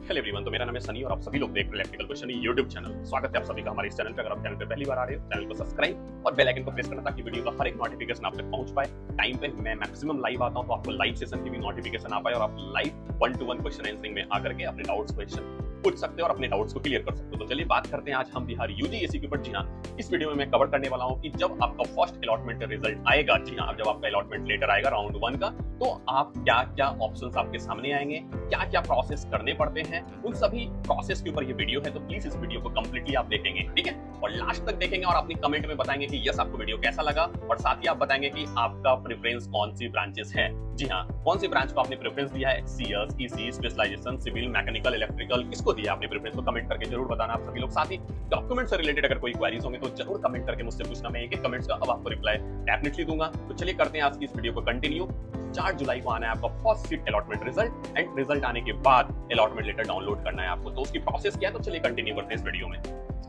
Hello everyone, तो मेरा नाम है सनी और आप सभी लोग देख रहे हैं इलेक्ट्रिकल क्वेश्चन यूट्यूब चैनल। स्वागत है आप सभी का हमारे इस चैनल पे। अगर आप चैनल पे पहली बार आ रहे हो, चैनल को सब्सक्राइब और बेल आइकन को प्रेस करना ताकि वीडियो का हर एक नोटिफिकेशन आप तक पहुंच पाए। टाइम पे मैं मैक्सिमम लाइव आता हूं, तो आपको लाइव सेशन की भी नोटिफिकेशन आ पाए और आप लाइव 1-to-1 क्वेश्चन आंसरिंग में आकर के अपने डाउट्स क्वेश्चन पूछ सकते हो और अपने डाउट्स को क्लियर कर सकते हो। तो चलिए बात करते हैं आज हम बिहार यूजीएसी के ऊपर। जी हाँ, इस वीडियो में मैं कवर करने वाला हूं कि जब आपका फर्स्ट अलॉटमेंट रिजल्ट आएगा, जी हाँ, जब आपका अलॉटमेंट लेटर आएगा राउंड 1 का, तो आप क्या क्या ऑप्शंस आपके सामने आएंगे, क्या क्या प्रोसेस करने पड़ते हैं, उन सभी प्रोसेस के ऊपर ये वीडियो है। तो प्लीज इस वीडियो को कंप्लीटली आप देखेंगे, ठीक है, और लास्ट तक देखेंगे और अपनी कमेंट में बताएंगे कि यस आपको वीडियो कैसा लगा, और साथ ही आप बताएंगे कि आपका प्रेफरेंस कौन सी ब्रांचेस है। जी हाँ, कौन सी ब्रांच को आपने प्रेफरेंस दिया है, CS, EC, specialisation, civil, mechanical, electrical, किसको दिया आपने प्रेफरेंस, तो कमेंट करके जरूर बताना आप सभी लोग। साथ ही डॉक्यूमेंट से रिलेटेड अगर कोई क्वेरीज होंगे तो जरूर कमेंट करके मुझसे पूछना, मैं एक एक कमेंट्स का अब आपको रिप्लाई डेफिनेटली दूंगा। तो चलिए करते हैं आज की इस वीडियो को कंटिन्यू। 4 जुलाई को आना है आपका first seat allotment result, and result आने के बाद अलॉटमेंट लेटर डाउनलोड करना है आपको। तो उसकी प्रोसेस क्या है, तो चलिए कंटिन्यू करते हैं इस वीडियो में।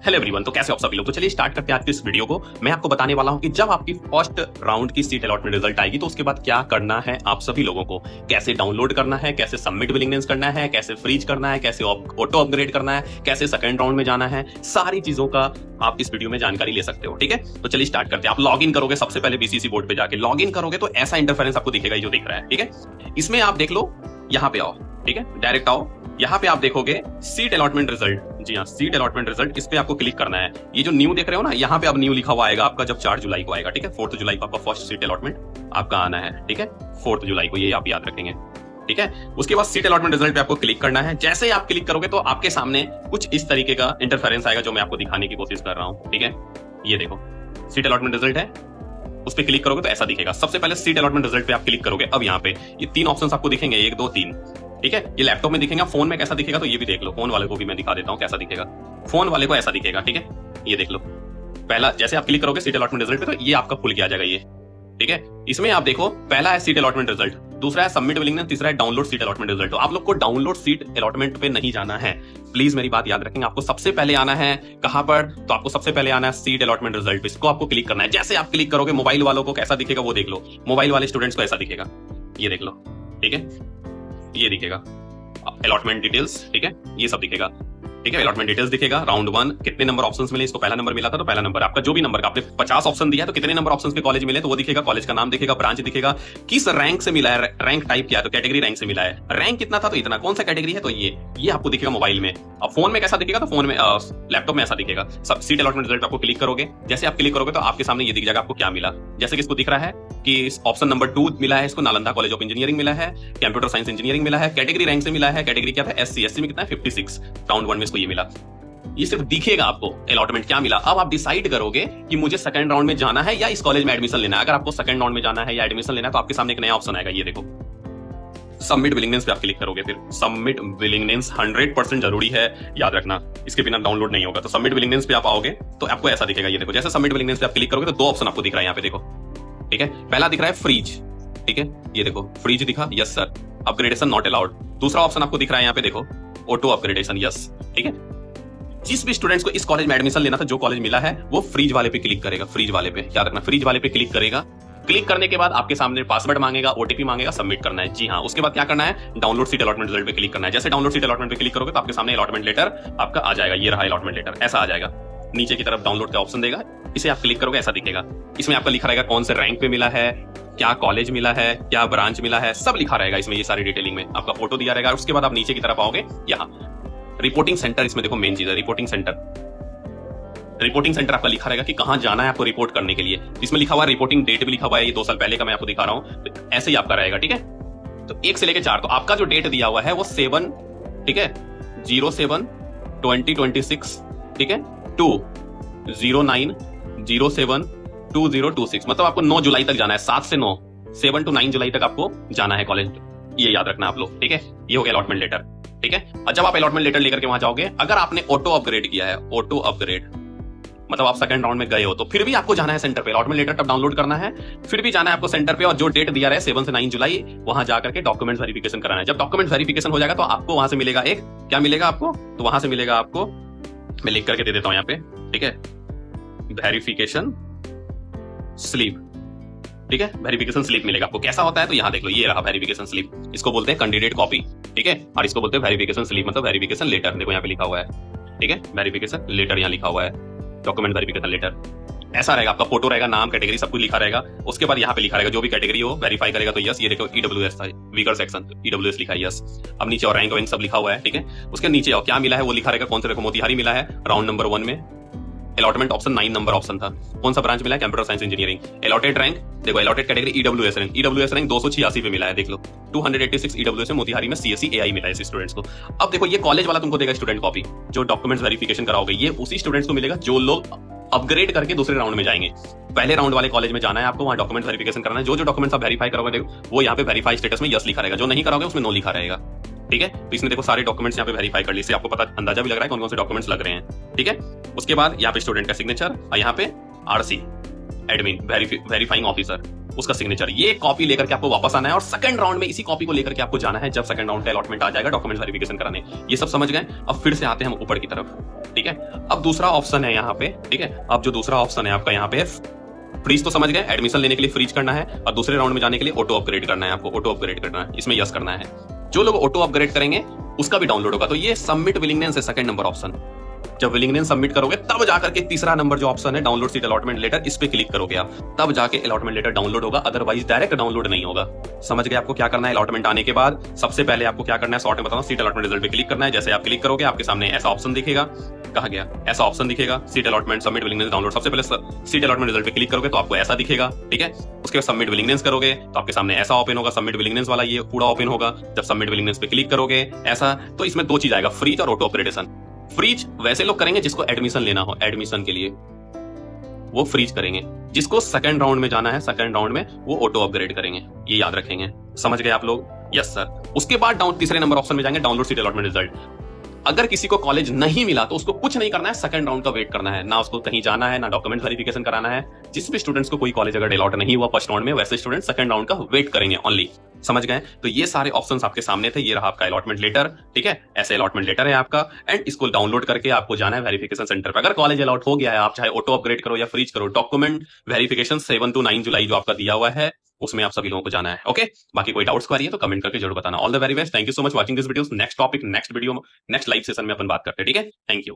हेलो एवरीवन, तो कैसे हो आप सभी लोग। तो चलिए स्टार्ट करते हैं आज की इस वीडियो को। मैं आपको बताने वाला हूं कि जब आपकी फर्स्ट राउंड की सीट अलॉटमेंट रिजल्ट आएगी तो उसके बाद क्या करना है आप सभी लोगों को, कैसे डाउनलोड करना है, कैसे सबमिट विलिंगनेस करना है, कैसे फ्रीज करना है, कैसे ऑटो अपग्रेड करना है, कैसे सेकंड राउंड में जाना है, सारी चीजों का आप इस वीडियो में जानकारी ले सकते हो, ठीक है। तो चलिए स्टार्ट करते हैं। आप लॉग इन करोगे, सबसे पहले बीसीसी बोर्ड पे जाके लॉग इन करोगे तो ऐसा इंटरफेरेंस आपको दिखेगा जो दिख रहा है, ठीक है। इसमें आप देख लो, यहाँ पे आओ, ठीक है, डायरेक्ट आओ। यहाँ पे आप देखोगे सीट अलॉटमेंट रिजल्ट। जी हाँ, सीट अलॉटमेंट रिजल्ट, इस पे आपको क्लिक करना है। ये जो न्यू देख रहे हो ना, यहाँ पे अब न्यू लिखा हुआ आएगा आपका जब 4 जुलाई को आएगा, ठीक है। 4 जुलाई को आपका फर्स्ट सीट अलॉटमेंट आपका आना है, ठीक है, 4 जुलाई को, ये आप याद रखेंगे, ठीक है। उसके बाद सीट अलॉटमेंट रिजल्ट पे आपको क्लिक करना है। जैसे ही आप क्लिक करोगे तो आपके सामने कुछ इस तरीके का इंटरफेरेंस आएगा जो मैं आपको दिखाने की कोशिश कर रहा हूँ, ठीक है। ये देखो सीट अलॉटमेंट रिजल्ट है, उस पर क्लिक करोगे तो ऐसा दिखेगा। सबसे पहले सीट अलॉटमेंट रिजल्ट पे आप क्लिक करोगे। अब यहाँ पे ये 3 ऑप्शंस आपको दिखेंगे, 1, 2, 3, ठीक है। ये लैपटॉप में दिखेगा, फोन में कैसा दिखेगा तो ये भी देख लो। फोन वाले को भी मैं दिखा देता हूँ कैसा दिखेगा। फोन वाले को ऐसा दिखेगा, ठीक है, ये देख लो। पहला जैसे आप क्लिक करोगे सीट अलॉटमेंट रिजल्ट पे तो ये आपका खुल के आ जाएगा, ये, ठीक है। इसमें आप देखो, पहला है सीट अलॉटमेंट रिजल्ट, दूसरा है सबमिट विलिंगनेस, तीसरा है डाउनलोड सीट अलॉटमेंट रिजल्ट। तो आप लोग को डाउनलोड सीट अलॉटमेंट पे नहीं जाना है, प्लीज मेरी बात याद रखेंगे। आपको सबसे पहले आना है कहां पर, तो आपको सबसे पहले आना है सीट अलॉटमेंट रिजल्ट पे। इसको आपको क्लिक करना है। जैसे आप क्लिक करोगे मोबाइल वालों को कैसा दिखेगा वो देख लो। मोबाइल वाले स्टूडेंट्स को ऐसा दिखेगा, ये देख लो, ठीक है, ये दिखेगा अलॉटमेंट डिटेल्स, ठीक है, ये सब दिखेगा, ठीक है। अलॉटमेंट डिटेल्स दिखेगा। राउंड 1 कितने नंबर ऑप्शंस मिले, इसको पहला नंबर मिला था तो पहला नंबर आपका, जो भी नंबर का आपने 50 ऑप्शन दिया है तो कितने नंबर ऑप्शंस के कॉलेज मिले तो वो दिखेगा, कॉलेज का नाम दिखेगा, ब्रांच दिखेगा, किस रैंक से मिला है, रैंक टाइप क्या है तो कैटेगरी रैंक से मिला है, रैंक कितना था तो इतना, कौन सा कैटेगरी है तो ये आपको दिखेगा मोबाइल में। अब फोन में कैसा दिखेगा तो फोन में, लैपटॉप में ऐसा दिखेगा। सब सीट अलॉटमेंट रिजल्ट आपको क्लिक करोगे, जैसे आप क्लिक करोगे तो आपके सामने ये दिख जाएगा आपको क्या मिला। जैसे कि इसको दिख रहा है कि ऑप्शन नंबर 2 मिला है, इसको नालंदा कॉलेज ऑफ इंजीनियरिंग मिला है, कंप्यूटर साइंस इंजीनियरिंग मिला है, कैटेगरी रैंक से मिला है, कैटेगरी क्या था एससी में कितना है 56, राउंड 1 में इसको ये मिला। ये सिर्फ दिखेगा आपको अलॉटमेंट क्या मिला। अब आप डिसाइड करोगे कि मुझे सेकंड राउंड में जाना है या इस कॉलेज में एडमिशन लेना है। अगर आपको सेकंड राउंड में जाना है या एडमिशन लेना है तो आपके सामने एक नया ऑप्शन आएगा, ये देखो सबमिट विलिंगनेस पे आप क्लिक करोगे। फिर सबमिट विलिंगनेस 100% जरूरी है, याद रखना, इसके बिना डाउनलोड नहीं होगा। तो सबमिट विलिंगनेस पे आप आओगे तो आपको ऐसा दिखेगा, ये देखो। जैसे सबमिट विलिंगनेस पे आप क्लिक करोगे तो 2 ऑप्शन आपको दिख रहा है यहाँ पे, देखो, ठीक है। पहला दिख रहा है फ्रीज, ठीक है, ये देखो फ्रीज दिखा, yes sir, upgradation not allowed. दूसरा ऑप्शन आपको दिख रहा है यहाँ पे, देखो ऑटो अपग्रेडेशन, यस, ठीक है। जिस भी स्टूडेंट्स को इस कॉलेज में एडमिशन लेना था, जो कॉलेज मिला है, वो फ्रीज वाले पे क्लिक करेगा, फ्रीज वाले पे, याद रखना, फ्रीज वाले पे क्लिक करेगा। क्लिक करने के बाद आपके सामने पासवर्ड मांगेगा, ओटीपी मांगेगा, सबमिट करना है। जी हाँ, उसके बाद क्या करना है, डाउनलोड सीट अलॉटमेंट रिजल्ट पे क्लिक करना है। जैसे डाउनलोड सीट अलॉटमेंट पे क्लिक करोगे तो आपके सामने अलॉटमेंट लेटर आपका आ जाएगा, ये रहा अलॉटमेंट लेटर, ऐसा आ जाएगा। नीचे की तरफ डाउनलोड का ऑप्शन देगा, इसे आप क्लिक करोगे, ऐसा दिखेगा। इसमें आपका लिखा रहेगा कौन से रैंक पे मिला है, क्या कॉलेज मिला है, क्या ब्रांच मिला है, सब लिखा रहेगा इसमें, ये सारी डिटेलिंग में आपका फोटो दिया रहेगा। उसके बाद आप नीचे की तरफ आओगे, यहाँ रिपोर्टिंग सेंटर, इसमें देखो मेन चीज है रिपोर्टिंग सेंटर। रिपोर्टिंग सेंटर आपका लिखा रहेगा कि कहां जाना है आपको रिपोर्ट करने के लिए। इसमें लिखा हुआ है, रिपोर्टिंग डेट भी लिखा हुआ है, ये 2 साल पहले का मैं आपको दिखा रहा हूं, तो ऐसे ही आपका रहेगा, ठीक है। तो 1 से लेकर 4, तो आपका जो डेट दिया हुआ है वो 7, ठीक है, 07/2026, ठीक है, 2/09/07/2026, मतलब आपको 9 जुलाई तक जाना है, 7 से 9, 7 to 9 जुलाई तक आपको जाना है कॉलेज, ये याद रखना आप लोग, ठीक है। ये हो गया अलॉटमेंट लेटर, ठीक है। और जब आप अलॉटमेंट लेटर लेकर के वहां जाओगे, अगर आपने ऑटो अपग्रेड किया है, ऑटो अपग्रेड मतलब आप सेकंड राउंड में गए हो, तो फिर भी आपको जाना है सेंटर पे। अलॉटमेंट लेटर तब डाउनलोड करना है, फिर भी जाना है आपको सेंटर पे, और जो डेट दिया है 7 से 9 जुलाई, वहां जाकर के डॉक्यूमेंट वेरिफिकेशन कराना है। जब डॉक्यूमेंट वेरिफिकेशन हो जाएगा तो आपको वहां से मिलेगा एक, क्या मिलेगा आपको, तो वहां से मिलेगा आपको, मैं लिख करके दे देता हूं यहाँ पे, ठीक है, वेरिफिकेशन स्लिप, ठीक है, वेरिफिकेशन स्लिप मिलेगा आपको। कैसा होता है तो यहाँ देख लो, ये रहा वेरिफिकेशन स्लिप, इसको बोलते हैं कैंडिडेट कॉपी, ठीक है, और इसको बोलते हैं वेरिफिकेशन स्लिप मतलब वेरिफिकेशन लेटर। देखो यहाँ पे लिखा हुआ है, ठीक है, वेरिफिकेशन लेटर यहाँ लिखा हुआ है, डॉक्यूमेंट वेरिफिकेशन लेटर। ऐसा रहेगा, आपका फोटो रहेगा, नाम, कैटेगरी सब कुछ लिखा रहेगा। उसके बाद यहाँ पे लिखा रहेगा जो भी कैटेगरी हो वेरीफाई करेगा तो यस। ये देखो ईडब्ल्यूएस था, वीकर सेक्शन, ईडब्ल्यूएस लिखा है यस। अब नीचे और रैंक वैंक सब लिखा हुआ है, ठीक है। उसके नीचे और क्या मिला है वो लिखा रहेगा, कौन से देखो मोतिहारी मिला है राउंड नंबर 1 में, अलॉटमेंट ऑप्शन 9 नंबर ऑप्शन था। कौन सा ब्रांच मिला है, computer science engineering. Allotted rank देखो, allotted category EWS rank, EWS rank 286 पे मिला है, देख लो 286 ईडब्ल्यूएस में मोतिहारी में सीएससी एआई मिला है स्टूडेंट्स को। अब देखो ये कॉलेज वाला तुमको देगा स्टूडेंट कॉपी, जो डॉक्यूमेंट्स वेरिफिकेशन कराओगे ये उसी स्टूडेंट्स को मिलेगा जो लोग अपग्रेड करके दूसरे राउंड में जाएंगे। पहले राउंड वाले कॉलेज में जाना है आपको, वहां डॉक्यूमेंट वेरिफिकेशन करना है। जो जो डॉक्यूमेंट्स आप वेरीफाई करोगे देखो वो यहाँ पे वेरीफाई स्टेटस में यस लिखा रहेगा, जो नहीं कराओगे उसमें नो लिखा रहेगा, ठीक है। तो इसने देखो सारे डॉक्यूमेंट्स यहाँ पे वेरीफाई कर ली, इससे आपको पता अंदाजा भी लग रहा है कौन कौन से डॉक्यूमेंट्स लग रहे हैं, ठीक है। उसके बाद यहाँ पे स्टूडेंट का सिग्नेचर और यहाँ पे आरसी एडमिन वेरीफाइंग ऑफिसर उसका सिग्नेचर। ये कॉपी लेकर के आपको वापस आना है और सेकंड राउंड में इसी कॉपी को लेकर के आपको जाना है जब सेकंड राउंड का अलॉटमेंट आ जाएगा डॉक्यूमेंट वेरिफिकेशन कराने। ये सब समझ गए। अब फिर से आते हैं हम ऊपर की तरफ, ठीक है। अब दूसरा ऑप्शन है यहाँ पे, ठीक है। अब जो दूसरा ऑप्शन है आपका यहाँ पे फ्रीज तो समझ गए, एडमिशन लेने के लिए फ्रीज करना है और दूसरे राउंड में जाने के लिए ऑटो अपग्रेड करना है आपको, ऑटो अपग्रेड करना है, इसमें यस करना है। जो लोग ऑटो अपग्रेड करेंगे उसका भी डाउनलोड होगा। तो ये सबमिट विलिंगनेस है सेकंड नंबर ऑप्शन। जब विलिंगनेस सबमिट करोगे तब जाकर के तीसरा नंबर जो ऑप्शन है डाउनलोड सीट अलॉटमेंट लेटर, इस पे क्लिक करोगे आप, तब जाके अलॉटमेंट लेटर डाउनलोड होगा, अदरवाइज डायरेक्ट डाउनलोड नहीं होगा। समझ गए आपको क्या करना है। अलॉटमेंट आने के बाद सबसे पहले आपको क्या करना है, शॉर्ट में बताऊं, सीट अलॉटमेंट रिजल्ट पे क्लिक करना है। जैसे आप क्लिक करोगे आपके सामने ऐसा ऑप्शन दिखेगा, कहा गया ऐसा ऑप्शन दिखेगा, seat allotment submit willingness download. सबसे पहले सीट अलॉटमेंट रिजल्ट पे क्लिक करोगे तो आपको ऐसा दिखेगा, ठीक है। उसके बाद सबमिट विलिंगनेस करोगे तो आपके सामने ऐसा ओपन होगा, सबमिट विलिंगनेस वाला ये पूरा ओपन होगा। जब सबमिट विलिंगनेस पे क्लिक करोगे ऐसा, तो इसमें दो चीज आएगा, फ्रीज और ऑटो अपग्रेडेशन। फ्रीज वैसे लोग करेंगे जिसको एडमिशन लेना हो, एडमिशन के लिए वो फ्रीज करेंगे। जिसको सेकंड राउंड में जाना है, सेकंड राउंड में वो ऑटो अपग्रेड करेंगे, ये याद रखेंगे। समझ गए आप लोग, यस सर। उसके बाद तीसरे नंबर ऑप्शन में जाएंगे, डाउनलोड सीट अलॉटमेंट रिजल्ट। अगर किसी को कॉलेज नहीं मिला तो उसको कुछ नहीं करना है, सेकंड राउंड का वेट करना है, ना उसको कहीं जाना है, ना डॉक्यूमेंट वेरिफिकेशन कराना है। जिस भी स्टूडेंट्स को कोई कॉलेज अगर अलॉट नहीं हुआ फर्स्ट राउंड में, वैसे स्टूडेंट सेकंड राउंड का वेट करेंगे ओनली। समझ गए। तो ये सारे ऑप्शंस आपके सामने थे। ये रहा आपका अलॉटमेंट लेटर, ठीक है, ऐसे अलॉटमेंट लेटर है आपका, एंड इसको डाउनलोड करके आपको जाना है वेरिफिकेशन सेंटर पर। अगर कॉलेज अलॉट हो गया है, आप चाहे ऑटो अपग्रेड करो या फ्रीज करो, डॉक्यूमेंट वेरिफिकेशन 7 to 9 जुलाई जो आपका दिया हुआ है उसमें आप सभी लोगों को जाना है। ओके, बाकी कोई डाउट्स क्वेरी है तो कमेंट करके जरूर बताना। All the very best, thank you so much watching this video. Next topic next video next live session में अपन बात करते हैं, ठीक है। Thank you.